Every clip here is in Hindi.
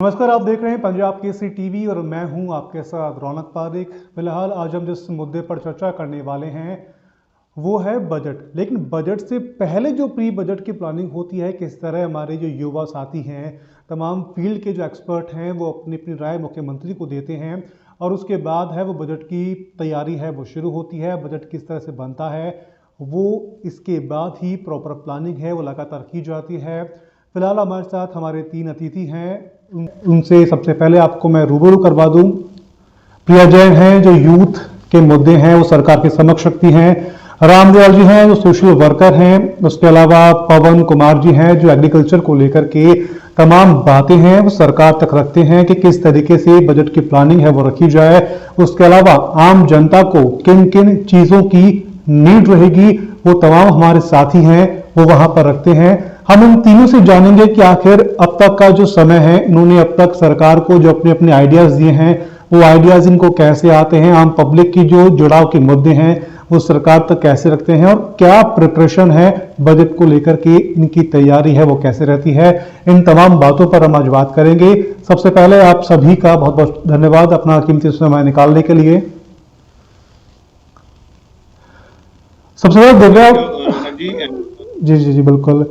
नमस्कार, आप देख रहे हैं पंजाब केसरी टीवी और मैं हूं आपके साथ रौनक पारिक। फिलहाल आज हम जिस मुद्दे पर चर्चा करने वाले हैं वो है बजट। लेकिन बजट से पहले जो प्री बजट की प्लानिंग होती है, किस तरह हमारे जो युवा साथी हैं, तमाम फील्ड के जो एक्सपर्ट हैं, वो अपनी अपनी राय मुख्यमंत्री को देते हैं और उसके बाद है वो बजट की तैयारी है वो शुरू होती है। बजट किस तरह से बनता है वो इसके बाद ही प्रॉपर प्लानिंग है वो लगातार की जाती है। फिलहाल हमारे साथ हमारे 3 अतिथि हैं। उनसे सबसे पहले आपको मैं रूबरू करवा दूं। प्रिया जैन हैं जो यूथ के मुद्दे हैं वो सरकार के समक्ष रखती हैं। रामदयाल जी हैं जो सोशल वर्कर हैं। उसके अलावा पवन कुमार जी हैं जो एग्रीकल्चर को लेकर के तमाम बातें हैं वो सरकार तक रखते हैं कि किस तरीके से बजट की प्लानिंग है वो रखी जाए। उसके अलावा आम जनता को किन किन चीजों की नीड रहेगी वो तमाम हमारे साथी हैं वो वहां पर रखते हैं। हम इन तीनों से जानेंगे कि आखिर अब तक का जो समय है, इन्होंने अब तक सरकार को जो अपने अपने आइडियाज दिए हैं वो आइडियाज इनको कैसे आते हैं, आम पब्लिक की जो जुड़ाव के मुद्दे हैं वो सरकार तक कैसे रखते हैं और क्या प्रिपरेशन है बजट को लेकर के, इनकी तैयारी है वो कैसे रहती है। इन तमाम बातों पर हम आज बात करेंगे। सबसे पहले आप सभी का बहुत बहुत धन्यवाद अपना कीमती समय निकालने के लिए। सबसे पहले दिव्या जी जी जी बिल्कुल।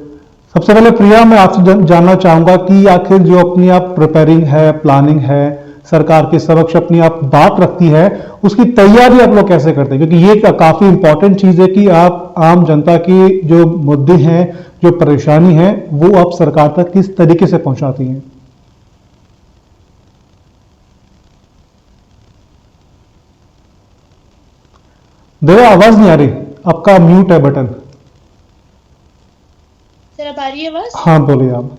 सबसे पहले प्रिया, मैं आपसे जानना चाहूंगा कि आखिर जो अपनी आप प्रिपेयरिंग है, प्लानिंग है, सरकार के समक्ष अपनी आप बात रखती है, उसकी तैयारी आप लोग कैसे करते हैं? क्योंकि ये काफी इंपॉर्टेंट चीज है कि आप आम जनता की जो मुद्दे हैं, जो परेशानी है, वो आप सरकार तक किस तरीके से पहुंचाती हैं। दिव्या, आवाज नहीं आ रही, आपका म्यूट है बटन। सर अब आ रही है आवाज? हाँ बोलिए आप।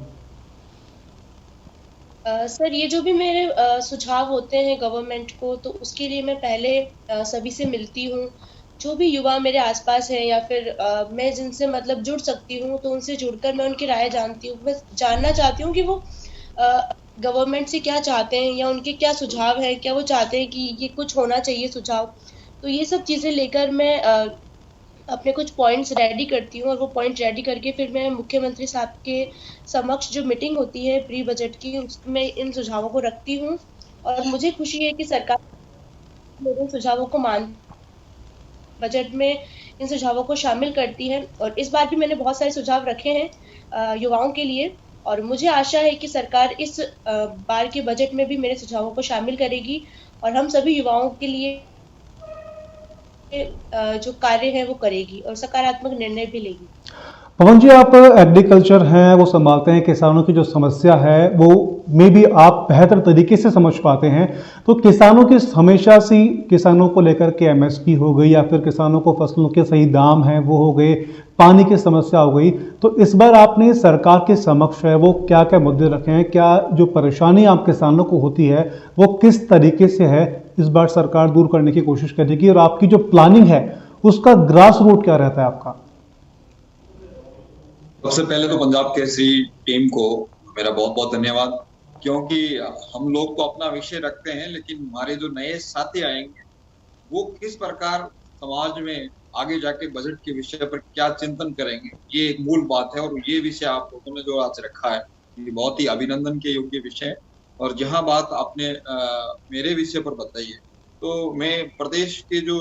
सर ये जो भी मेरे सुझाव होते हैं गवर्नमेंट को, तो उसके लिए मैं पहले सभी से मिलती हूँ। जो भी युवा मेरे आसपास हैं या फिर मैं जिनसे मतलब जुड़ सकती हूँ, तो उनसे जुड़कर मैं उनकी राय जानती हूँ। मैं जानना चाहती हूँ कि वो गवर्नमेंट से क्या चाहते हैं या उनके क्या सुझाव हैं, क्या वो चाहते हैं कि ये कुछ होना चाहिए सुझाव। तो ये सब चीजें लेकर मैं अपने कुछ पॉइंट्स रेडी करती हूँ और वो पॉइंट रेडी करके फिर मैं मुख्यमंत्री साहब के समक्ष जो मीटिंग होती है प्री बजट की, उसमें इन सुझावों को रखती हूँ। और मुझे खुशी है कि सरकार मेरे सुझावों को मान बजट में इन सुझावों को शामिल करती है। और इस बार भी मैंने बहुत सारे सुझाव रखे हैं युवाओं के लिए, और मुझे आशा है कि सरकार इस बार के बजट में भी मेरे सुझावों को शामिल करेगी और हम सभी युवाओं के लिए जो कार्य है वो करेगी और सकारात्मक निर्णय भी लेगी। पवन जी, आप एग्रीकल्चर हैं वो संभालते हैं, किसानों की जो समस्या है वो में भी आप बेहतर तरीके से समझ पाते हैं। तो किसानों की हमेशा से किसानों को लेकर के एमएसपी हो गई या फिर किसानों को फसलों के सही दाम है वो हो गए, पानी की समस्या हो गई, तो इस बार आपने सरकार के समक्ष है वो क्या क्या मुद्दे रखे हैं? क्या जो परेशानी आप किसानों को होती है वो किस तरीके से है इस बार सरकार दूर करने की कोशिश करेगी और आपकी जो प्लानिंग है उसका ग्रास रूट क्या रहता है आपका? सबसे पहले तो पंजाब केसरी टीम को मेरा बहुत बहुत धन्यवाद, क्योंकि हम लोग तो अपना विषय रखते हैं, लेकिन हमारे जो नए साथी आएंगे वो किस प्रकार समाज में आगे जाके बजट के विषय पर क्या चिंतन करेंगे, ये एक मूल बात है। और ये विषय आप लोगों ने जो आज रखा है ये बहुत ही अभिनंदन के योग्य विषय है। और जहां बात आपने मेरे विषय पर बताई है, तो मैं प्रदेश के जो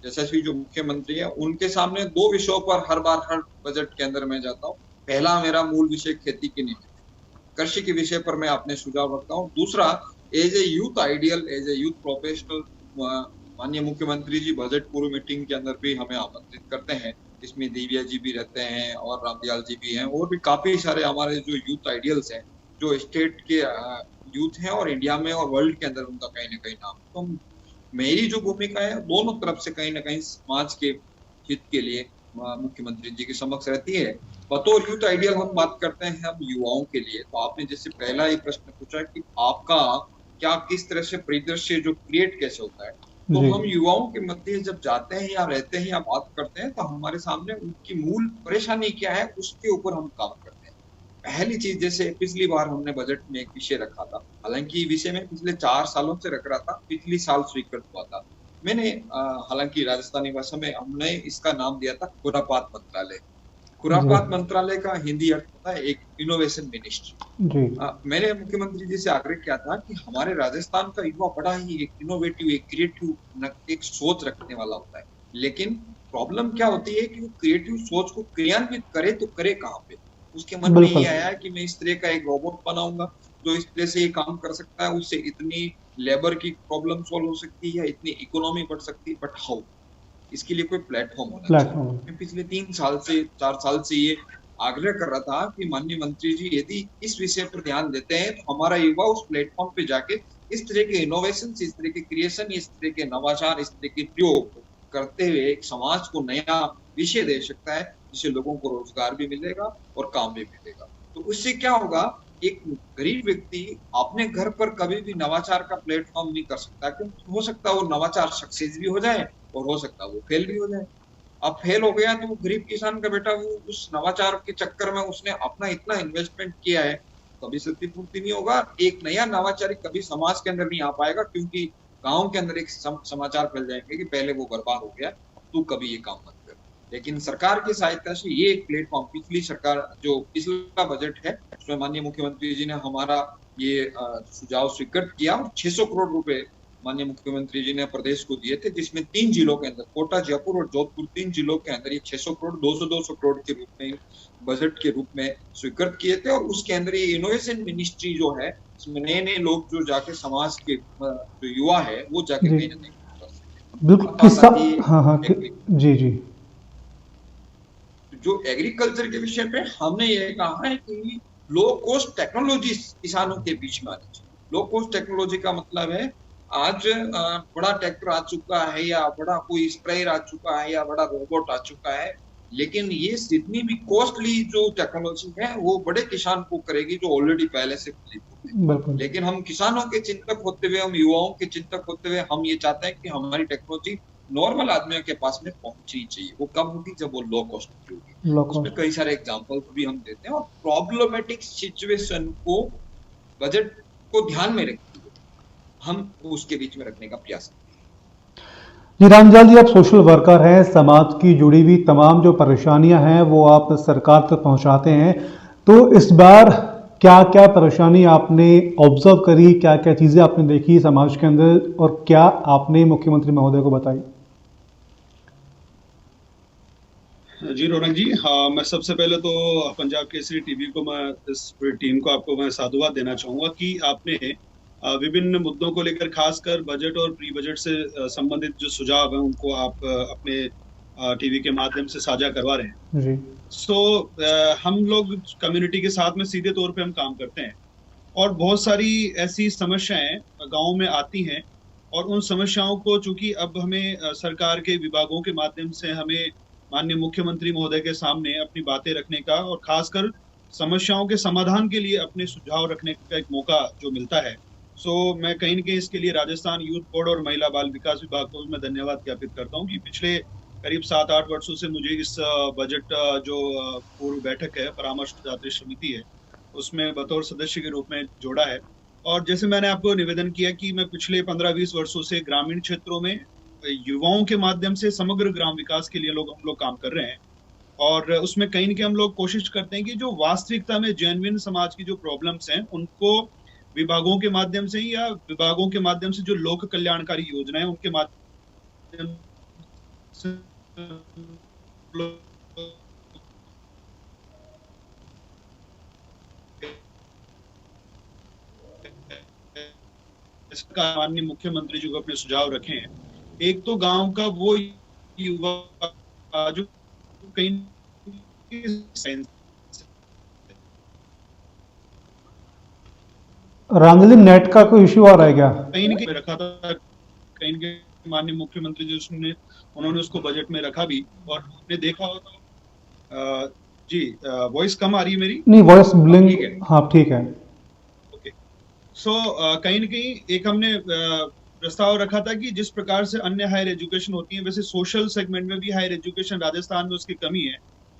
यशस्वी जो मुख्यमंत्री है उनके सामने दो विषयों पर हर बार हर बजट के अंदर मैं जाता हूँ। पहला मेरा मूल विषय खेती की नीति, कृषि के विषय पर मैं अपने सुझाव रखता हूँ। दूसरा, as a youth ideal, as a youth professional, माननीय मुख्यमंत्री जी बजट पूर्व मीटिंग के अंदर भी हमें आमंत्रित करते हैं। इसमें दिव्या जी भी रहते हैं और रामदयाल जी भी हैं और भी काफी सारे हमारे जो यूथ आइडियल्स हैं, जो स्टेट के यूथ हैं और इंडिया में और वर्ल्ड के अंदर उनका कहीं ना कहीं नाम। तो मेरी जो भूमिका है दोनों तरफ से कहीं ना कहीं समाज के हित के लिए मुख्यमंत्री जी के समक्ष रहती है। बतौर यूथ आइडियल हम बात करते हैं हम युवाओं के लिए। तो आपने जैसे पहला ही प्रश्न पूछा कि आपका क्या किस तरह से परिदृश्य जो क्रिएट कैसे होता है, तो हम युवाओं के मध्य जब जाते हैं या रहते हैं या बात करते हैं, तो हमारे सामने उनकी मूल परेशानी क्या है उसके ऊपर हम काम करते हैं। पहली चीज, जैसे पिछली बार हमने बजट में एक विषय रखा था, हालांकि विषय में पिछले 4 सालों से रख रहा था, पिछली साल स्वीकृत हुआ था मैंने, हालांकि राजस्थानी भाषा में हमने इसका नाम दिया था खुरापात मंत्रालय। खुरापात मंत्रालय का हिंदी अर्थ होता है एक इनोवेशन मिनिस्ट्री। जी मैंने मुख्यमंत्री जी से आग्रह किया था कि हमारे राजस्थान का युवा बड़ा ही एक इनोवेटिव, एक क्रिएटिव, एक सोच रखने वाला होता है, लेकिन प्रॉब्लम क्या होती है कि वो क्रिएटिव सोच को क्रियान्वित करे तो करे कहाँ पे। उसके मन में ये आया कि मैं इस तरह का एक रोबोट बनाऊंगा जो इस तरह से ये काम कर सकता है, उससे इतनी लेबर की प्रॉब्लम सॉल्व हो सकती है, इतनी इकोनॉमी बढ़ सकती है, बट हाउ, इसके लिए कोई प्लेटफॉर्म होना चाहिए। मैं पिछले 3 साल से 4 साल से ये आग्रह कर रहा था कि माननीय मंत्री जी यदि इस विषय पर ध्यान देते हैं तो हमारा युवा उस प्लेटफॉर्म पे जाके इस तरह के इनोवेशन, इस तरह के क्रिएशन, इस तरह के नवाचार, इस तरह के प्रयोग करते हुए एक समाज को नया विषय दे सकता है, जिससे लोगों को रोजगार भी मिलेगा और काम भी मिलेगा। तो उससे क्या होगा, एक गरीब व्यक्ति अपने घर पर कभी भी नवाचार का प्लेटफॉर्म नहीं कर सकता, क्योंकि हो सकता है वो नवाचार सक्सेस भी हो जाए और हो सकता है वो फेल भी हो जाए। अब फेल हो गया तो गरीब किसान का बेटा वो उस नवाचार के चक्कर में उसने अपना इतना इन्वेस्टमेंट किया है, कभी क्षतिपूर्ति नहीं होगा, एक नया नवाचारी कभी समाज के अंदर नहीं आ पाएगा, क्योंकि गांव के अंदर एक समाचार फैल जाएंगे कि पहले वो बर्बाद हो गया, तू कभी ये काम मत कर। लेकिन सरकार की सहायता से ये एक प्लेटफॉर्म, पिछली सरकार जो पिछला बजट है उसमें माननीय मुख्यमंत्री जी ने हमारा ये सुझाव स्वीकृत किया और 600 करोड़ रुपए माननीय मुख्यमंत्री जी ने प्रदेश को दिए थे, जिसमें 3 जिलों के अंदर कोटा, जयपुर और जोधपुर 3 जिलों के अंदर ये 600 करोड़ 200 करोड़ के रूप में बजट के रूप में स्वीकृत किए थे। और उसके अंदर ये इनोवेशन मिनिस्ट्री जो है, इसमें नए नए लोग जो जाके समाज के जो युवा है वो जाके कहीं ना कहीं कर सकते। बिल्कुल किस्सा, हाँ जी जो एग्रीकल्चर के विषय पे हमने ये कहा है कि लो कॉस्ट टेक्नोलॉजी किसानों के बीच में आनी चाहिए। लो कॉस्ट टेक्नोलॉजी का मतलब है आज बड़ा ट्रैक्टर आ चुका है या बड़ा कोई स्प्रेयर आ चुका है या बड़ा रोबोट आ चुका है, लेकिन ये जितनी भी कॉस्टली जो टेक्नोलॉजी है वो बड़े किसान को करेगी जो ऑलरेडी पहले से है। लेकिन हम किसानों के चिंतक होते हुए, हम युवाओं के चिंतक होते हुए हम ये चाहते हैं कि हमारी टेक्नोलॉजी नॉर्मल आदमियों के पास में पहुंचनी चाहिए। वो कब होगी, जब वो लो कॉस्ट की होगी। उसमें कई सारे एग्जांपल भी हम देते हैं और प्रॉब्लमेटिक सिचुएशन को बजट को ध्यान में रखते हुए हम उसके बीच में रखने का प्रयास करते हैं। जी रामजाल जी, आप सोशल वर्कर हैं, समाज की जुड़ी हुई तमाम जो परेशानियां हैं वो आप सरकार तक पहुंचाते हैं, तो इस बार क्या क्या परेशानी आपने ऑब्जर्व करी, क्या क्या चीजें आपने देखी समाज के अंदर और क्या आपने मुख्यमंत्री महोदय को बताई? जी रौनक जी, हाँ, मैं सबसे पहले तो पंजाब केसरी टीवी को, मैं इस टीम को आपको मैं साधुवाद देना चाहूंगा कि आपने विभिन्न मुद्दों को लेकर खासकर बजट और प्री बजट से संबंधित जो सुझाव हैं उनको आप अपने टीवी के माध्यम से साझा करवा रहे हैं जी। हम लोग कम्युनिटी के साथ में सीधे तौर पे हम काम करते हैं और बहुत सारी ऐसी समस्याएं गाँव में आती हैं और उन समस्याओं को चूंकि अब हमें सरकार के विभागों के माध्यम से हमें माननीय मुख्यमंत्री महोदय के सामने अपनी बातें रखने का और खासकर समस्याओं के समाधान के लिए अपने सुझाव रखने का एक मौका जो मिलता है, मैं कहीं न कहीं इसके लिए राजस्थान यूथ बोर्ड और महिला बाल विकास विभाग को मैं धन्यवाद ज्ञापित करता हूँ कि पिछले करीब 7-8 वर्षों से मुझे इस बजट जो पूर्व बैठक है, परामर्शदात्री समिति है, उसमें बतौर सदस्य के रूप में जोड़ा है। और जैसे मैंने आपको निवेदन किया कि मैं पिछले 15-20 वर्षों से ग्रामीण क्षेत्रों में युवाओं के माध्यम से समग्र ग्राम विकास के लिए हम लोग काम कर रहे हैं और उसमें कहीं न कहीं हम लोग कोशिश करते हैं कि जो वास्तविकता में जेन्युइन समाज की जो प्रॉब्लम्स हैं उनको विभागों के माध्यम से या विभागों के माध्यम से जो लोक कल्याणकारी योजना है उनके माध्यम से माननीय मुख्यमंत्री जी को अपने सुझाव रखे हैं। एक तो गांव का वो युवा जो कहीं रांगली नेट का कोई इश्यू आ रहा है क्या? कहीं न कहीं रखा था, कहीं न कहीं माननीय मुख्यमंत्री जी उन्होंने उसको बजट में रखा भी और हमने देखा हो तो जी वॉइस कम आ रही है मेरी? नहीं, वॉइस ब्लिंक, हाँ ठीक है। ओके, कहीं न कहीं एक हमने प्रस्ताव रखा था कि जिस प्रकार से अन्य हायर एजुकेशन होती है वैसे सोशल सेगमेंट में भी हायर एजुकेशन राजस्थान में उसकी कमी है।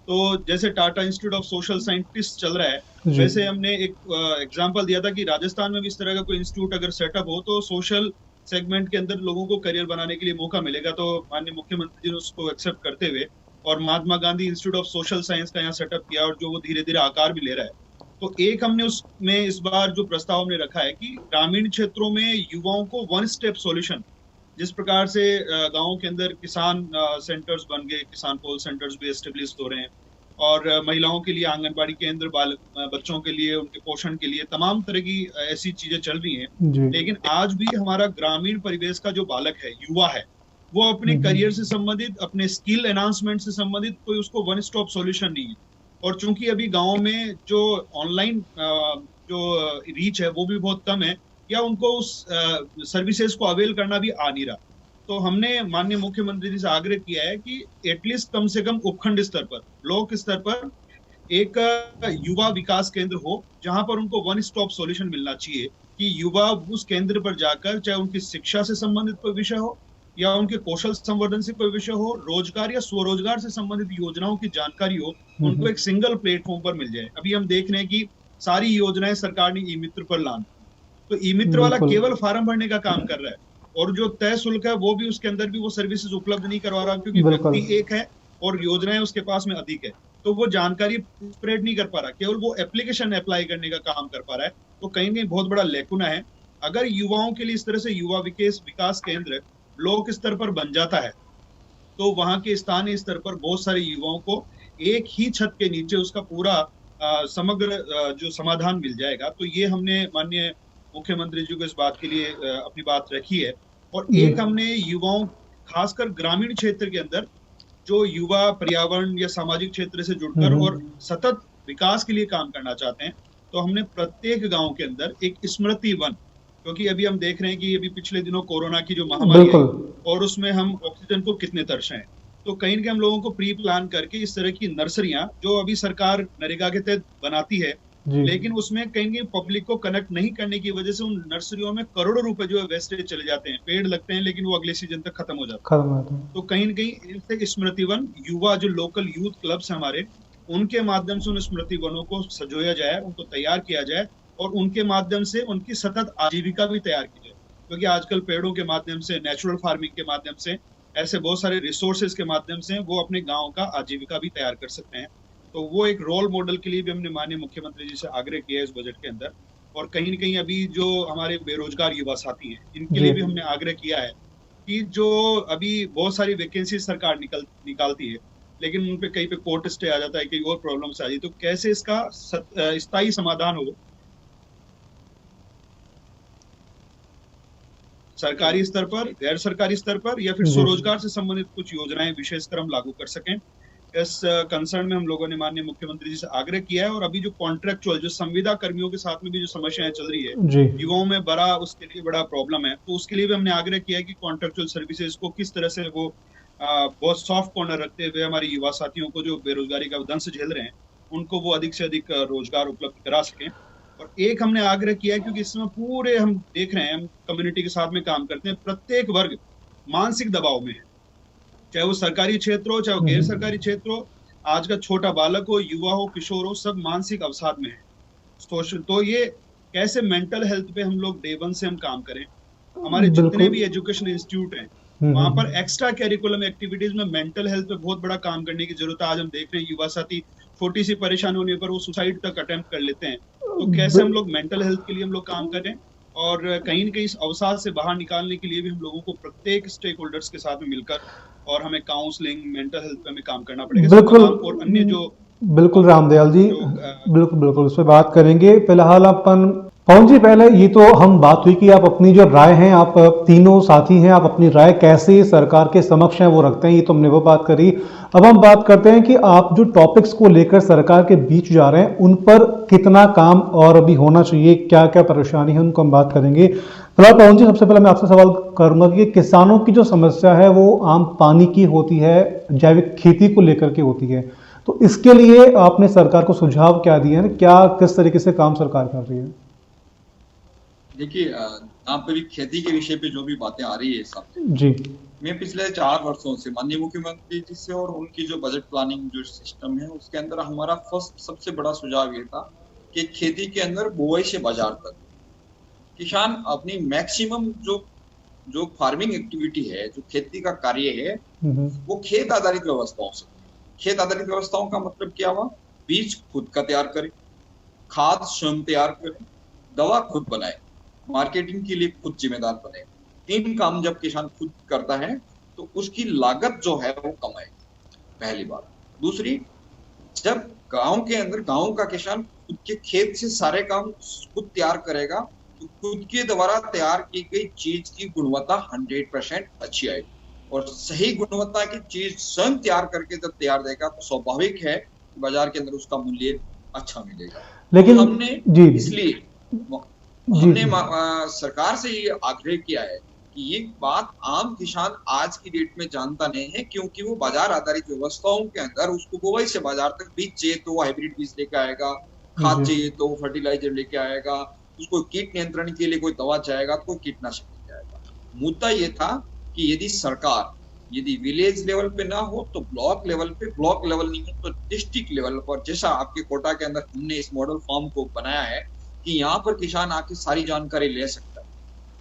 तो जैसे Tata institute of social scientist चल रहा है, वैसे हमने एक एग्जांपल दिया था कि राजस्थान में भी इस तरह का कोई इंस्टीट्यूट अगर सेटअप हो तो सोशल सेगमेंट के अंदर लोगों को करियर बनाने के लिए मौका मिलेगा। तो माननीय मुख्यमंत्री जी ने उसको एक्सेप्ट करते हुए और Mahatma Gandhi institute of social science का यहाँ सेटअप किया और जो वो धीरे धीरे आकार भी ले रहा है। तो एक हमने उसमें इस बार जो प्रस्ताव हमने रखा है कि ग्रामीण क्षेत्रों में युवाओं को वन स्टेप सॉल्यूशन, जिस प्रकार से गांवों के अंदर किसान सेंटर्स बन गए, किसान कॉल सेंटर्स भी एस्टेब्लिश हो रहे हैं, और महिलाओं के लिए आंगनबाड़ी केंद्र, बच्चों के लिए उनके पोषण के लिए तमाम तरह की ऐसी चीजें चल रही हैं। लेकिन आज भी हमारा ग्रामीण परिवेश का जो बालक है, युवा है, वो अपने करियर से संबंधित, अपने स्किल एनहांसमेंट से संबंधित कोई उसको वन स्टॉप सॉल्यूशन नहीं है। और चूंकि अभी गाँव में जो ऑनलाइन जो रीच है वो भी बहुत कम है, या उनको उस सर्विसेज को अवेल करना भी आ नहीं रहा। तो हमने माननीय मुख्यमंत्री जी से आग्रह किया है कि एटलीस्ट कम से कम उपखंड स्तर पर, ब्लॉक स्तर पर एक युवा विकास केंद्र हो, जहां पर उनको वन स्टॉप सॉल्यूशन मिलना चाहिए कि युवा उस केंद्र पर जाकर, चाहे उनकी शिक्षा से संबंधित कोई विषय हो या उनके कौशल संवर्धन से कोई विषय हो, रोजगार या स्वरोजगार से संबंधित योजनाओं की जानकारी हो, उनको एक सिंगल प्लेटफॉर्म पर मिल जाए। अभी हम देख रहे हैं कि सारी योजनाएं सरकार ने ई मित्र पर लान, तो ई मित्र वाला केवल फार्म भरने का काम कर रहा है, और जो तय शुल्क है वो भी उसके अंदर भी वो सर्विसेज उपलब्ध नहीं करवा रहा, क्योंकि व्यक्ति एक है और योजनाएं उसके पास में अधिक है, तो वो जानकारी स्प्रेड नहीं कर पा रहा, केवल वो एप्लीकेशन अप्लाई करने का काम कर पा रहा है। तो कहीं ना बहुत बड़ा लेकुना है। अगर युवाओं के लिए इस तरह से युवा विकास केंद्र ब्लॉक स्तर पर बन जाता है, तो वहां के स्थानीय स्तर पर बहुत सारे युवाओं को एक ही छत के नीचे उसका पूरा समग्र जो समाधान मिल जाएगा। तो ये हमने माननीय मुख्यमंत्री जी को इस बात के लिए अपनी बात रखी है। और एक हमने युवाओं, खासकर ग्रामीण क्षेत्र के अंदर जो युवा पर्यावरण या सामाजिक क्षेत्र से जुड़कर और सतत विकास के लिए काम करना चाहते हैं, तो हमने प्रत्येक गांव के अंदर एक स्मृति वन, क्योंकि अभी हम देख रहे हैं कि अभी पिछले दिनों कोरोना की जो महामारी आई और उसमें हम ऑक्सीजन को कितने तरसे हैं, तो कहीं हम लोगों को प्री प्लान करके इस तरह की नर्सरियां, जो अभी सरकार नरेगा के तहत बनाती है, लेकिन उसमें कहीं पब्लिक को कनेक्ट नहीं करने की वजह से उन नर्सरियों में करोड़ों रुपए जो है वेस्टेज चले जाते हैं। पेड़ लगते हैं लेकिन वो अगले सीजन तक खत्म हो जाते हैं। तो कहीं न कहीं स्मृति वन, युवा जो लोकल यूथ क्लब्स हैं हमारे, उनके माध्यम से उन स्मृति वनों को सजोया जाए, उनको तैयार किया जाए और उनके माध्यम से उनकी सतत आजीविका भी तैयार की जाए। क्योंकि आजकल पेड़ों के माध्यम से, नेचुरल फार्मिंग के माध्यम से, ऐसे बहुत सारे रिसोर्सेज के माध्यम से वो अपने गांव का आजीविका भी तैयार कर सकते हैं। तो वो एक रोल मॉडल के लिए भी हमने माननीय मुख्यमंत्री जी से आग्रह किया है इस बजट के अंदर। और कहीं न कहीं अभी जो हमारे बेरोजगार युवा साथी हैं, इनके लिए भी हमने आग्रह किया है कि जो अभी बहुत सारी वैकेंसी सरकार निकालती है, लेकिन उन पे कहीं पे कोर्ट स्टे आ जाता है, कहीं और प्रॉब्लम्स आ जाती है, तो कैसे इसका स्थायी समाधान हो, सरकारी स्तर पर, गैर सरकारी स्तर पर, या फिर स्वरोजगार से संबंधित कुछ योजनाएं विशेषकर हम लागू कर सकें। इस कंसर्न में हम लोगों ने माननीय मुख्यमंत्री जी से आग्रह किया है। और अभी जो कॉन्ट्रेक्चुअल, जो संविदा कर्मियों के साथ में भी जो समस्याएं चल रही है, युवाओं में उसके लिए बड़ा प्रॉब्लम है, तो उसके लिए भी हमने आग्रह किया है कि कॉन्ट्रेक्चुअल सर्विसेज को किस तरह से वो बहुत सॉफ्ट कॉर्नर रखते हुए हमारे युवा साथियों को जो बेरोजगारी का दंश झेल रहे हैं, उनको वो अधिक से अधिक रोजगार उपलब्ध करा सकें। और एक हमने आग्रह किया है, क्योंकि इसमें पूरे हम देख रहे हैं, हम कम्युनिटी के साथ में काम करते हैं, प्रत्येक वर्ग मानसिक दबाव में है, चाहे वो सरकारी क्षेत्र हो, चाहे वो गैर सरकारी क्षेत्र हो। आज का छोटा बालक हो, युवा हो, किशोर हो, सब मानसिक अवसाद में है। तो ये कैसे मेंटल हेल्थ पे हम लोग डे वन से हम काम करें। हमारे जितने भी एजुकेशन इंस्टीट्यूट हैं, वहां पर एक्स्ट्रा कैरिकुलम एक्टिविटीज में मेंटल हेल्थ पे बहुत बड़ा काम करने की जरूरत है। आज हम देख रहे हैं युवा साथी छोटी सी परेशानी होने पर वो सुसाइड तक अटेम्प्ट कर लेते हैं। तो कैसे हम लोग मेंटल हेल्थ के लिए हम लोग काम करें, और कहीं न कहीं इस अवसाद से बाहर निकालने के लिए भी हम लोगों को प्रत्येक स्टेक होल्डर्स के साथ में मिलकर, और हमें काउंसलिंग, मेंटल हेल्थ पे हमें काम करना पड़ेगा। बिल्कुल, और अन्य जो बिल्कुल रामदयाल जी, बिल्कुल उस पर बात करेंगे। फिलहाल अपन पवन जी, पहले ये तो हम बात हुई कि आप अपनी जो राय हैं, आप तीनों साथी हैं, आप अपनी राय कैसे सरकार के समक्ष हैं वो रखते हैं, ये तो हमने वो बात करी। अब हम बात करते हैं कि आप जो टॉपिक्स को लेकर सरकार के बीच जा रहे हैं, उन पर कितना काम और अभी होना चाहिए, क्या क्या परेशानी है, उनको हम बात करेंगे। फिलहाल पवन जी, सबसे पहले मैं आपसे सवाल करूंगा कि किसानों की जो समस्या है वो आम पानी की होती है, जैविक खेती को लेकर के होती है, तो इसके लिए आपने सरकार को सुझाव क्या दिए हैं, क्या किस तरीके से काम सरकार कर रही है? देखिए, यहाँ पे भी खेती के विषय पे जो भी बातें आ रही है सब जी, मैं पिछले 4 वर्षों से माननीय मुख्यमंत्री जी से और उनकी जो बजट प्लानिंग जो सिस्टम है उसके अंदर हमारा फर्स्ट सबसे बड़ा सुझाव ये था कि खेती के अंदर बुआई से बाजार तक किसान अपनी मैक्सिमम जो फार्मिंग एक्टिविटी है, जो खेती का कार्य है, वो खेत आधारित व्यवस्थाओं से, खेत आधारित व्यवस्थाओं का मतलब क्या हुआ? बीज खुद का तैयार करें, खाद स्वयं तैयार करें, दवा खुद बनाए, मार्केटिंग के लिए खुद जिम्मेदार बने। 3 काम जब किसान खुद करता है तो उसकी लागत जो है वो कम आएगी, पहली बात। दूसरी, जब गांव के अंदर गांव का किसान खुद के खेत से सारे काम खुद तैयार करेगा तो खुद के द्वारा तैयार की गई चीज की गुणवत्ता 100% अच्छी आएगी। और सही गुणवत्ता की चीज स्वयं तैयार करके जब तैयार देगा तो स्वाभाविक है कि बाजार के अंदर उसका मूल्य अच्छा मिलेगा। लेकिन हमने जी इसलिए जी हमने जी सरकार से ये आग्रह किया है कि ये बात आम किसान आज की डेट में जानता नहीं है, क्योंकि वो बाजार आधारित व्यवस्थाओं के अंदर उसको गोवई से बाजार तक बीज चाहिए तो वो हाइब्रिड बीज लेके आएगा, खाद जी चाहिए तो फर्टिलाइजर लेके आएगा, उसको कीट नियंत्रण के लिए कोई दवा चाहेगा तो कोई कीटनाशक लेके आएगा। मुद्दा ये था कि यदि सरकार यदि विलेज लेवल पे ना हो तो ब्लॉक लेवल पे, ब्लॉक लेवल नहीं है तो डिस्ट्रिक्ट लेवल पर, जैसा आपके कोटा के अंदर हमने इस मॉडल फार्म को बनाया है कि यहाँ पर किसान आके सारी जानकारी ले सकता है।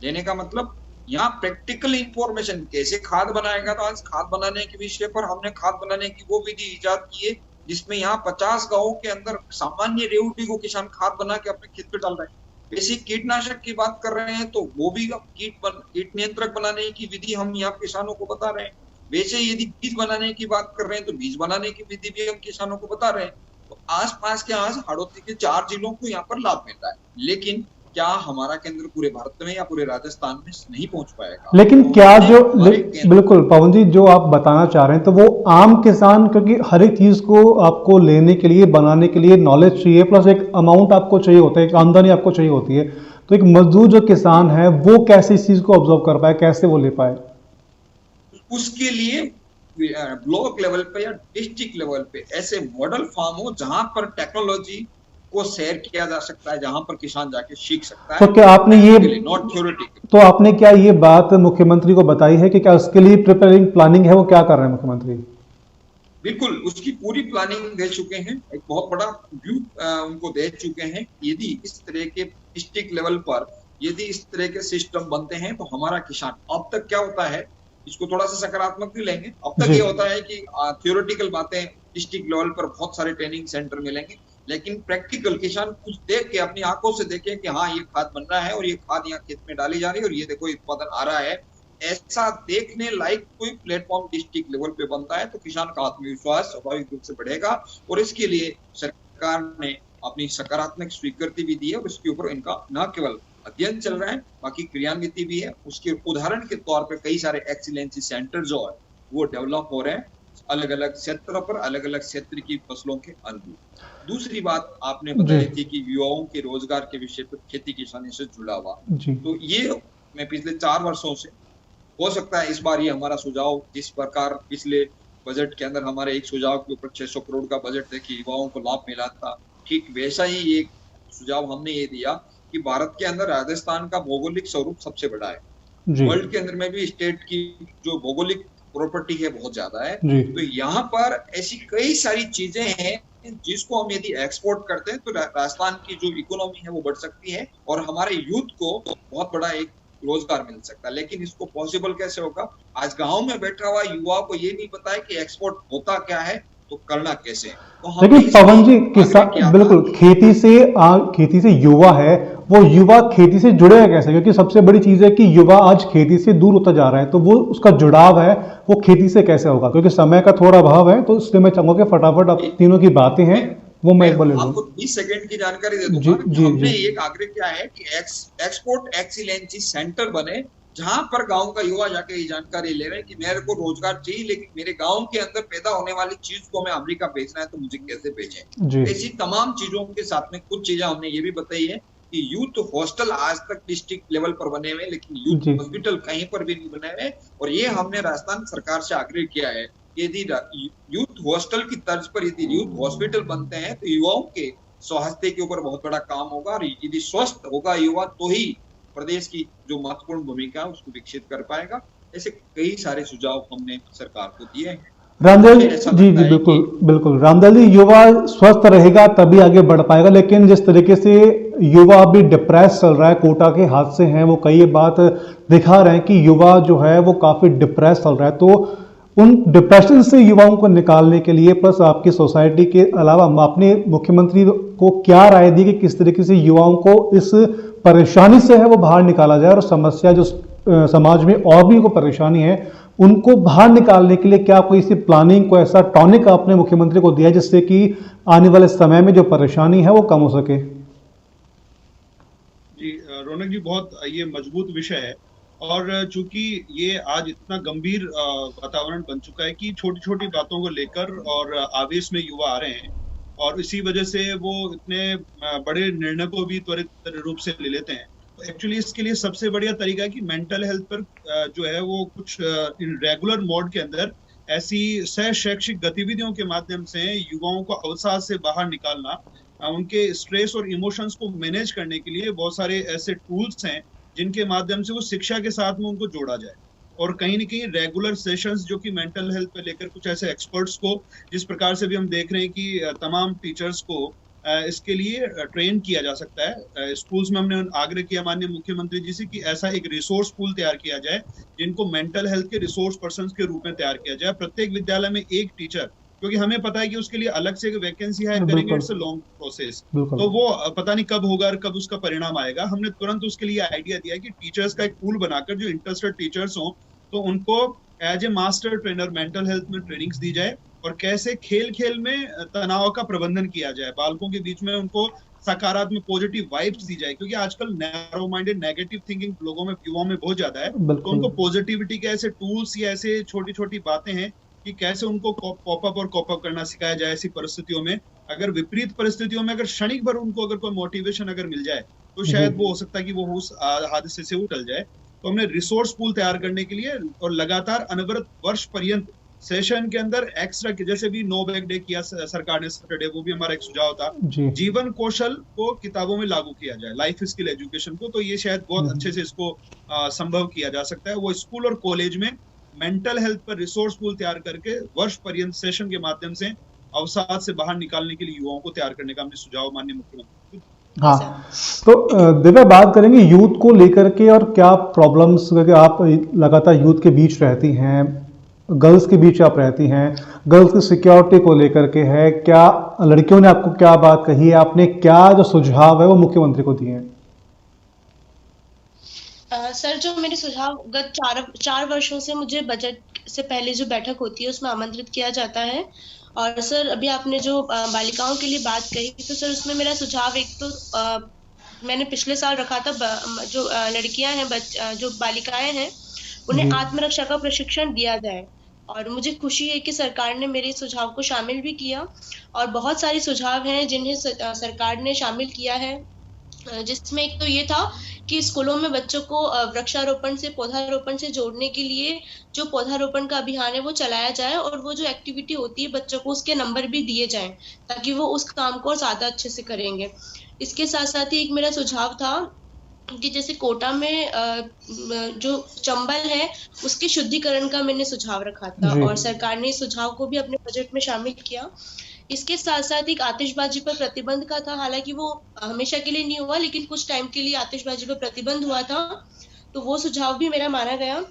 लेने का मतलब यहाँ प्रैक्टिकल इंफॉर्मेशन, कैसे खाद बनाएगा, तो आज खाद बनाने के विषय पर हमने खाद बनाने की वो विधि इजाद की है जिसमें यहाँ 50 गांवों के अंदर सामान्य रेवटी को किसान खाद बना के अपने खेत पे डाल रहे हैं। वैसे कीटनाशक की बात कर रहे हैं तो वो भी कीट नियंत्रक बनाने की विधि हम यहाँ किसानों को बता रहे हैं। वैसे यदि बीज बनाने की बात कर रहे हैं तो बीज बनाने की विधि भी हम किसानों को बता रहे हैं। तो आसपास के आज हाड़ौती के 4 जिलों को यहाँ पर लाभ मिल रहा है, लेकिन क्या हमारा केंद्र पूरे भारत में या पूरे राजस्थान में नहीं पहुंच पाएगा? लेकिन तो क्या जो केंद्र बिल्कुल पवन जी, जो आप बताना चाह रहे हैं तो वो आम किसान, क्योंकि हर एक चीज को आपको लेने के लिए, बनाने के लिए नॉलेज चाहिए, प्लस एक अमाउंट आपको चाहिए होता है, एक आमदनी आपको चाहिए होती है। तो एक मजदूर जो किसान है वो कैसे इस चीज को ऑब्जर्व कर पाए, कैसे वो ले पाए? उसके लिए ब्लॉक लेवल पे या डिस्ट्रिक्ट लेवल पे ऐसे मॉडल फार्म हो जहां पर टेक्नोलॉजी को शेयर किया जा सकता है, जहां पर किसान जाके सीख सकता तो है, क्या आपने ये नॉट थ्योरेटिकल। तो आपने क्या ये बात मुख्यमंत्री को बताई है कि क्या उसके लिए प्रिपेयरिंग प्लानिंग है, वो क्या कर रहे हैं मुख्यमंत्री? बिल्कुल, उसकी पूरी प्लानिंग दे चुके हैं, एक बहुत बड़ा व्यू उनको दे चुके हैं। यदि इस तरह के डिस्ट्रिक्ट लेवल पर यदि इस तरह के सिस्टम बनते हैं तो हमारा किसान, अब तक क्या होता है, इसको थोड़ा सा सकारात्मक भी लेंगे, अब तक जी ये होता है कि थ्योरेटिकल बातें डिस्ट्रिक्ट लेवल पर बहुत सारे ट्रेनिंग सेंटर मिलेंगे, लेकिन प्रैक्टिकल किसान कुछ देख के अपनी आंखों से देखे कि हाँ ये खाद बन रहा है और ये खाद यहाँ खेत में डाली जा रही है और ये देखो उत्पादन आ रहा है, ऐसा देखने लायक कोई प्लेटफॉर्म डिस्ट्रिक्ट लेवल पे बनता है तो किसान का आत्मविश्वास स्वाभाविक रूप से बढ़ेगा। और इसके लिए सरकार ने अपनी सकारात्मक स्वीकृति भी दी है और इसके ऊपर इनका न केवल अध्ययन चल रहा है, बाकी क्रियान्विति भी है। उसके उदाहरण के तौर पे कई सारे एक्सीलेंसी सेंटर जो है वो डेवलप हो रहे हैं अलग अलग क्षेत्रों पर, अलग अलग क्षेत्र की फसलों के अनुरूप। दूसरी बात आपने बताई थी कि युवाओं के रोजगार के विषय पर खेती किसानी से जुड़ा हुआ, तो ये मैं पिछले 4 वर्षों से, हो सकता है इस बार ये हमारा सुझाव, जिस प्रकार पिछले बजट के अंदर हमारे एक सुझाव के ऊपर 600 करोड़ का बजट देखिए युवाओं को लाभ मिला था, ठीक वैसा ही एक सुझाव हमने ये दिया कि भारत के अंदर राजस्थान का भौगोलिक स्वरूप सबसे बड़ा है, वर्ल्ड के अंदर में भी स्टेट की जो भौगोलिक प्रॉपर्टी है बहुत ज्यादा है, तो यहाँ पर ऐसी कई सारी चीजें हैं जिसको हम यदि एक्सपोर्ट करते हैं तो राजस्थान की जो इकोनॉमी है वो बढ़ सकती है और हमारे यूथ को बहुत बड़ा एक रोजगार मिल सकता है। लेकिन इसको पॉसिबल कैसे होगा? आज गांव में बैठा हुआ युवा को ये नहीं पता है कि एक्सपोर्ट होता क्या है, तो करना कैसे है। तो लेकिन पवन जी, किसान बिल्कुल खेती से युवा है, वो युवा खेती से जुड़ेगा कैसे? क्योंकि सबसे बड़ी चीज है कि युवा आज खेती से दूर होता जा रहा है, तो वो उसका जुड़ाव है वो खेती से कैसे होगा? क्योंकि समय का थोड़ा अभाव है, तो इसलिए मैं चाहूंगा कि फटाफट आप तीनों की बातें हैं वो मैं एक बार ले लूं। आपको 20 सेकंड की जानकारी दे दूंगा। हमने एक आग्रह किया है कि एक्सपोर्ट एक्सीलेंसी सेंटर बने जहां पर गांव का युवा जाके ये जानकारी ले रहे हैं कि मेरे को रोजगार चाहिए, लेकिन मेरे गांव के अंदर पैदा होने वाली चीज को मैं अमेरिका भेजना है तो मुझे कैसे भेजें। ऐसी तमाम चीजों के साथ में कुछ चीजें हमने ये भी बताई है कि यूथ हॉस्टल आज तक डिस्ट्रिक्ट लेवल पर बने हुए, लेकिन यूथ हॉस्पिटल कहीं पर भी नहीं बने हुए, और ये हमने राजस्थान सरकार से आग्रह किया है कि यदि यूथ हॉस्टल की तर्ज पर यदि यूथ हॉस्पिटल बनते हैं तो युवाओं के स्वास्थ्य के ऊपर बहुत बड़ा काम होगा, और यदि स्वस्थ होगा युवा तो ही प्रदेश की जो महत्वपूर्ण भूमिका है उसको विकसित कर पाएगा। ऐसे कई सारे सुझाव हमने सरकार को दिए हैं। रामदल जी बिल्कुल बिल्कुल रामदल जी, युवा स्वस्थ रहेगा तभी आगे बढ़ पाएगा, लेकिन जिस तरीके से युवा अभी डिप्रेस चल रहा है, कोटा के हादसे हैं वो कई बात दिखा रहे हैं कि युवा जो है वो काफी डिप्रेस चल रहा है, तो उन डिप्रेशन से युवाओं को निकालने के लिए प्लस आपकी सोसाइटी के अलावा आपने मुख्यमंत्री को क्या राय दी कि किस तरीके से युवाओं को इस परेशानी से है वो बाहर निकाला जाए, और समस्या जो समाज में और भी को परेशानी है उनको बाहर निकालने के लिए क्या कोई इसी प्लानिंग को ऐसा टॉनिक आपने मुख्यमंत्री को दिया जिससे कि आने वाले समय में जो परेशानी है वो कम हो सके? जी रौनक जी, बहुत ये मजबूत विषय है, और चूंकि ये आज इतना गंभीर वातावरण बन चुका है कि छोटी छोटी बातों को लेकर और आवेश में युवा आ रहे हैं, और इसी वजह से वो इतने बड़े निर्णय को भी त्वरित रूप से ले लेते हैं। तो एक्चुअली इसके लिए सबसे बढ़िया तरीका है कि मेंटल हेल्थ पर जो है वो कुछ इन रेगुलर मोड के अंदर ऐसी सह शैक्षिक गतिविधियों के माध्यम से युवाओं को अवसाद से बाहर निकालना, उनके स्ट्रेस और इमोशंस को मैनेज करने के लिए बहुत सारे ऐसे टूल्स हैं जिनके माध्यम से वो शिक्षा के साथ में उनको जोड़ा जाए। और कहीं न कहीं रेगुलर सेशंस जो कि मेंटल हेल्थ पे लेकर कुछ ऐसे एक्सपर्ट्स को, जिस प्रकार से भी हम देख रहे हैं कि तमाम टीचर्स को इसके लिए ट्रेन किया जा सकता है। स्कूल्स में हमने आग्रह किया माननीय मुख्यमंत्री जी से कि ऐसा एक रिसोर्स पूल तैयार किया जाए जिनको मेंटल हेल्थ के रिसोर्स पर्सन के रूप में तैयार किया जाए। प्रत्येक विद्यालय में एक टीचर, क्योंकि हमें पता है कि उसके लिए अलग से वैकेंसी हायर करेंगे, इट्स अ लॉन्ग प्रोसेस, तो वो पता नहीं कब होगा और कब उसका परिणाम आएगा। हमने तुरंत उसके लिए आइडिया दिया कि टीचर्स का एक पूल बनाकर जो इंटरेस्टेड टीचर्स हों तो उनको as a master trainer mental health में ट्रेनिंग्स दी जाए, और कैसे खेल खेल में तनाव का प्रबंधन किया जाए, बालकों के बीच में उनको सकारात्मक पॉजिटिव वाइब्स दी जाए, क्योंकि आजकल नैरो माइंडेड नेगेटिव थिंकिंग लोगों में, युवाओं में बहुत ज्यादा है। तो उनको पॉजिटिविटी के ऐसे टूल्स या ऐसे छोटी छोटी बातें हैं कि कैसे उनको पॉप अप और कॉप अप करना सिखाया जाए ऐसी परिस्थितियों में। अगर विपरीत परिस्थितियों में अगर क्षणिक भर उनको अगर कोई मोटिवेशन अगर मिल जाए तो शायद वो हो सकता है कि वो उस हादसे से वो टल जाए। तो हमने रिसोर्स पूल तैयार करने के लिए और लगातार अनवरत वर्ष पर्यंत सेशन के अंदर एक्स्ट्रा, जैसे भी नो बैग डे किया सरकार ने सैटरडे, वो भी हमारा एक सुझाव था। जीवन कौशल को किताबों में लागू किया जाए, लाइफ स्किल एजुकेशन को, तो ये शायद बहुत अच्छे से इसको संभव किया जा सकता है। वो स्कूल और कॉलेज में मेंटल हेल्थ पर रिसोर्स पूल तैयार करके वर्ष पर्यंत सेशन के माध्यम से अवसाद से बाहर निकालने के लिए युवाओं को तैयार करने का हमने सुझाव माननीय मुख्यमंत्री। हाँ, तो दिव्या बात करेंगे यूथ को लेकर के और क्या प्रॉब्लम्स, क्योंकि आप लगातार यूथ के बीच रहती हैं, गर्ल्स के बीच आप रहती हैं, गर्ल्स की सिक्योरिटी को लेकर के है, क्या लड़कियों ने आपको क्या बात कही है, आपने क्या जो सुझाव है वो मुख्यमंत्री को दिए हैं? सर, जो मेरे सुझाव गत 4 वर्षों से मुझे बजट से पहले जो बैठक होती है उसमें आमंत्रित किया जाता है। और सर, अभी आपने जो बालिकाओं के लिए बात कही, तो सर उसमें मेरा सुझाव एक तो मैंने पिछले साल रखा था, जो लड़कियां हैं, जो बालिकाएं हैं, उन्हें आत्मरक्षा का प्रशिक्षण दिया जाए। और मुझे खुशी है कि सरकार ने मेरे सुझाव को शामिल भी किया, और बहुत सारे सुझाव हैं जिन्हें सरकार ने शामिल किया है, जिसमें एक तो ये था कि स्कूलों में बच्चों को वृक्षारोपण से पौधारोपण से जोड़ने के लिए जो पौधारोपण का अभियान है वो चलाया जाए, और वो जो एक्टिविटी होती है बच्चों को उसके नंबर भी दिए जाएं ताकि वो उस काम को ज्यादा अच्छे से करेंगे। इसके साथ साथ ही एक मेरा सुझाव था कि जैसे कोटा में जो चंबल है उसके शुद्धिकरण का मैंने सुझाव रखा था, और सरकार ने इस सुझाव को भी अपने बजट में शामिल किया। इसके साथ साथ एक आतिशबाजी पर प्रतिबंध का था, हालांकि वो हमेशा के लिए नहीं हुआ, लेकिन कुछ टाइम के लिए आतिशबाजी पर प्रतिबंध हुआ था, तो वो सुझाव भी मेरा माना गया।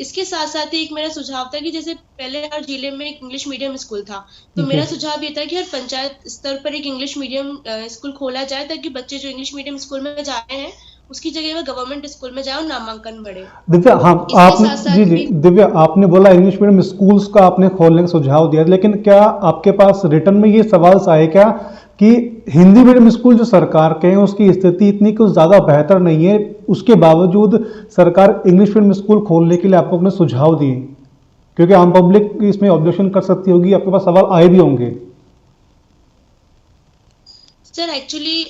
इसके साथ साथ ही एक मेरा सुझाव था कि जैसे पहले हर जिले में एक इंग्लिश मीडियम स्कूल था, तो मेरा सुझाव ये था कि हर पंचायत स्तर पर एक इंग्लिश मीडियम स्कूल खोला जाए, ताकि बच्चे जो इंग्लिश मीडियम स्कूल में जा रहे हैं उसकी जगह वो गवर्नमेंट स्कूल में जाए और नामांकन बढ़े। दिव्या, हाँ, आपने जी दिव्या, आपने बोला इंग्लिश मीडियम स्कूल्स का आपने खोलने का सुझाव दिया, लेकिन क्या आपके पास रिटर्न में ये सवाल आए क्या कि हिंदी मीडियम स्कूल जो सरकार के हैं उसकी स्थिति इतनी कुछ ज्यादा बेहतर नहीं है, उसके बावजूद सरकार इंग्लिश मीडियम स्कूल खोलने के लिए आपको अपने सुझाव दिए? क्योंकि आम पब्लिक इसमें ऑब्जेक्शन कर सकती होगी, आपके पास सवाल आए भी होंगे। सर, एक्चुअली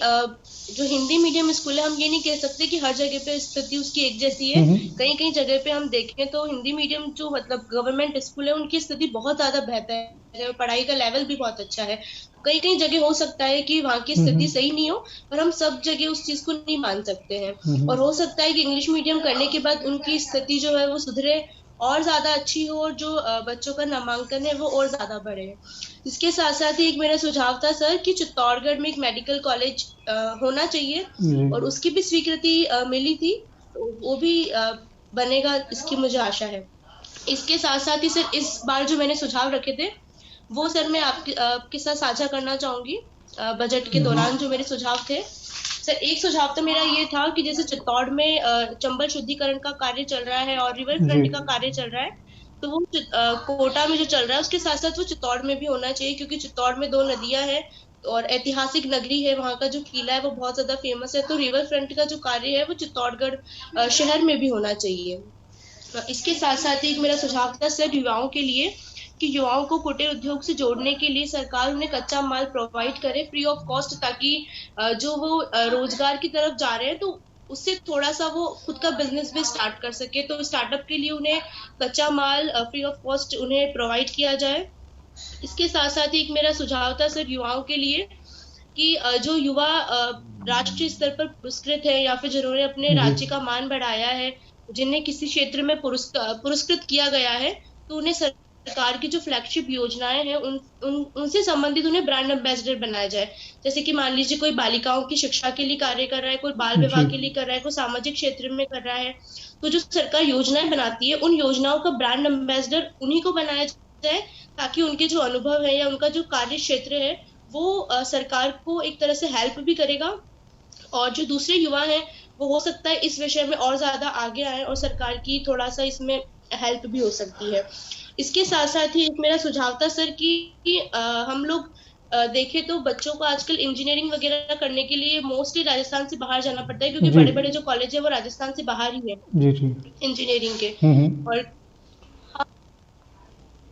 जो हिंदी मीडियम स्कूल है, हम ये नहीं कह सकते कि हर जगह पे स्थिति उसकी एक जैसी है। कहीं कहीं जगह पे हम देखें तो हिंदी मीडियम जो मतलब गवर्नमेंट स्कूल है उनकी स्थिति बहुत ज्यादा बेहतर है, पढ़ाई का लेवल भी बहुत अच्छा है। कई कई जगह हो सकता है कि वहाँ की स्थिति सही नहीं हो, पर हम सब जगह उस चीज को नहीं मान सकते हैं। और हो सकता है कि इंग्लिश मीडियम करने के बाद उनकी स्थिति जो है वो सुधरे और ज्यादा अच्छी हो, और जो बच्चों का नामांकन है वो और ज्यादा बढ़े। इसके साथ साथ ही एक मेरा सुझाव था सर कि चित्तौड़गढ़ में एक मेडिकल कॉलेज होना चाहिए, और उसकी भी स्वीकृति मिली थी, तो वो भी बनेगा, इसकी मुझे आशा है। इसके साथ साथ ही सर इस बार जो मैंने सुझाव रखे थे वो सर मैं आपके साथ साझा करना चाहूंगी। बजट के दौरान जो मेरे सुझाव थे सर, एक सुझाव तो मेरा ये था कि जैसे चित्तौड़ में चंबल शुद्धिकरण का कार्य चल रहा है और रिवर जी फ्रंट का कार्य चल रहा है, तो वो कोटा में जो चल रहा है उसके साथ साथ वो चित्तौड़ में भी होना चाहिए, क्योंकि चित्तौड़ में 2 नदियां हैं और ऐतिहासिक नगरी है, वहाँ का जो किला है वो बहुत ज्यादा फेमस है। तो रिवर फ्रंट का जो कार्य है वो चित्तौड़गढ़ शहर में भी होना चाहिए। इसके साथ साथ ही एक मेरा सुझाव था सर युवाओं के लिए कि युवाओं को कुटीर उद्योग से जोड़ने के लिए सरकार उन्हें कच्चा माल प्रोवाइड करे फ्री ऑफ कॉस्ट, ताकि जो वो रोजगार की तरफ जा रहे हैं तो उससे थोड़ा सा वो खुद का बिजनेस भी स्टार्ट कर सके। तो स्टार्टअप के लिए उन्हें कच्चा माल फ्री ऑफ कॉस्ट उन्हें प्रोवाइड किया जाए। इसके साथ साथ ही एक मेरा सुझाव था सर युवाओं के लिए कि जो युवा राष्ट्रीय स्तर पर पुरस्कृत है या फिर जिन्होंने अपने जी राज्य का मान बढ़ाया है, जिन्हें किसी क्षेत्र में पुरस्कृत किया गया है, तो उन्हें सरकार की जो फ्लैगशिप योजनाएं हैं उनसे संबंधित उन्हें ब्रांड एम्बेसडर बनाया जाए। जैसे कि मान लीजिए कोई बालिकाओं की शिक्षा के लिए कार्य कर रहा है, कोई बाल विवाह जी के लिए कर रहा है, कोई सामाजिक क्षेत्र में कर रहा है, तो जो सरकार योजनाएं बनाती है उन योजनाओं का ब्रांड एम्बेसडर उन्हीं को बनाया जाए, ताकि उनके जो अनुभव है या उनका जो कार्य क्षेत्र है वो सरकार को एक तरह से हेल्प भी करेगा, और जो दूसरे युवा हैं वो हो सकता है इस विषय में और ज्यादा आगे आए और सरकार की थोड़ा सा इसमें हेल्प भी हो सकती है। इसके साथ साथ ही एक मेरा सुझाव था सर कि हम लोग देखें तो बच्चों को आजकल इंजीनियरिंग वगैरह करने के लिए मोस्टली राजस्थान से बाहर जाना पड़ता है, क्योंकि जी बड़े बड़े जो कॉलेज है वो राजस्थान से बाहर ही है जी जी इंजीनियरिंग के। और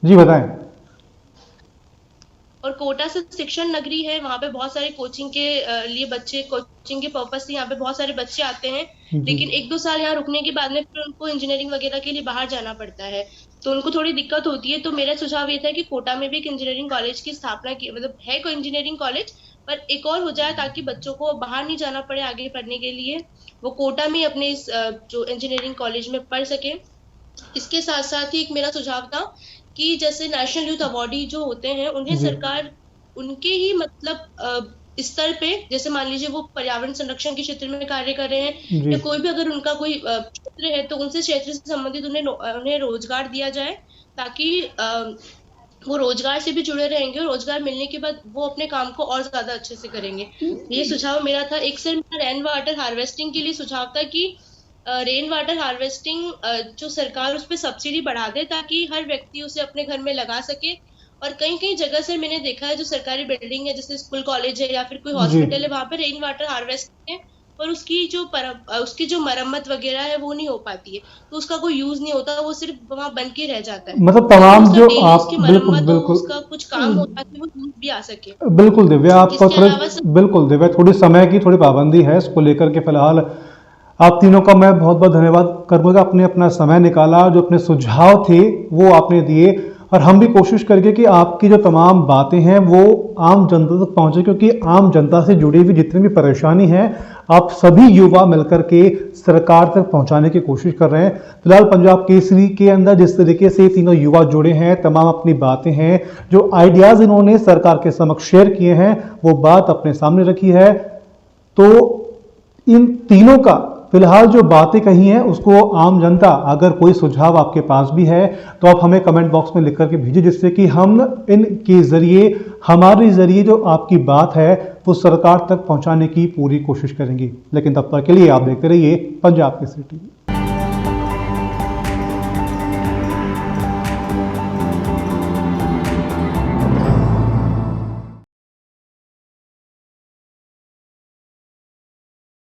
जी बताएं। और कोटा से शिक्षण नगरी है, वहाँ पे बहुत सारे कोचिंग के लिए बच्चे कोचिंग के पर्पज से यहाँ पे बहुत सारे बच्चे आते हैं, जी लेकिन 1-2 साल यहाँ रुकने के बाद में फिर उनको इंजीनियरिंग वगैरह के लिए बाहर जाना पड़ता है, तो उनको थोड़ी दिक्कत होती है। तो मेरा सुझाव ये था कि कोटा में भी एक इंजीनियरिंग कॉलेज की स्थापना की, मतलब है कोई इंजीनियरिंग कॉलेज पर एक और हो जाए, ताकि बच्चों को बाहर नहीं जाना पड़े आगे पढ़ने के लिए, वो कोटा में अपने इस जो इंजीनियरिंग कॉलेज में पढ़ सके। इसके साथ साथ ही एक मेरा सुझाव था कि जैसे नेशनल यूथ अवार्डी जो होते हैं उन्हें जी सरकार उनके ही मतलब स्तर पे, जैसे मान लीजिए वो पर्यावरण संरक्षण के क्षेत्र में कार्य कर रहे हैं जी या कोई भी अगर उनका कोई क्षेत्र है तो उनसे क्षेत्र से संबंधित उन्हें रोजगार दिया जाए, ताकि वो रोजगार से भी जुड़े रहेंगे और रोजगार मिलने के बाद वो अपने काम को और ज्यादा अच्छे से करेंगे। ये सुझाव मेरा था। एक सर मेरा रेन वाटर हार्वेस्टिंग के लिए सुझाव था कि रेन वाटर हार्वेस्टिंग जो सरकार उस पर सब्सिडी बढ़ा दे, ताकि हर व्यक्ति उसे अपने घर में लगा सके। और कई कई जगह से मैंने देखा है जो सरकारी बिल्डिंग है, जैसे स्कूल कॉलेज है या फिर कोई जी हॉस्पिटल है, वहां पे रेन वाटर हार्वेस्टिंग है पर उसकी जो मरम्मत वगैरह है वो नहीं हो पाती है, तो उसका कोई यूज नहीं होता, वो सिर्फ वहां बन के रह जाता है। मतलब तो तमाम उसका जो डेली आप उसकी बिल्कुल मरम्मत हो, बिल्कुल उसका कुछ काम हो ताकि वो यूज भी आ सके। बिल्कुल दिव्या, आपका इसके थोड़े अलावा बिल्कुल दिव्या थोड़ी समय की थोड़ी पाबंदी है इसको लेकर के फिलहाल आप तीनों का मैं बहुत बहुत धन्यवाद करूँगा। आपने अपना समय निकाला, जो अपने सुझाव थे वो आपने दिए, और हम भी कोशिश करेंगे कि आपकी जो तमाम बातें हैं वो आम जनता तक पहुंचे, क्योंकि आम जनता से जुड़ी हुई जितनी भी परेशानी है आप सभी युवा मिलकर के सरकार तक पहुंचाने की कोशिश कर रहे हैं। फिलहाल पंजाब केसरी के अंदर जिस तरीके से तीनों युवा जुड़े हैं, तमाम अपनी बातें हैं, जो आइडियाज़ इन्होंने सरकार के समक्ष शेयर किए हैं, वो बात अपने सामने रखी है। तो इन तीनों का फिलहाल जो बातें कही हैं उसको आम जनता, अगर कोई सुझाव आपके पास भी है तो आप हमें कमेंट बॉक्स में लिख करके भेजिए, जिससे कि हम इनके जरिए, हमारे जरिए जो आपकी बात है वो सरकार तक पहुंचाने की पूरी कोशिश करेंगे। लेकिन तब तक के लिए आप देखते रहिए पंजाब केसरी टीवी।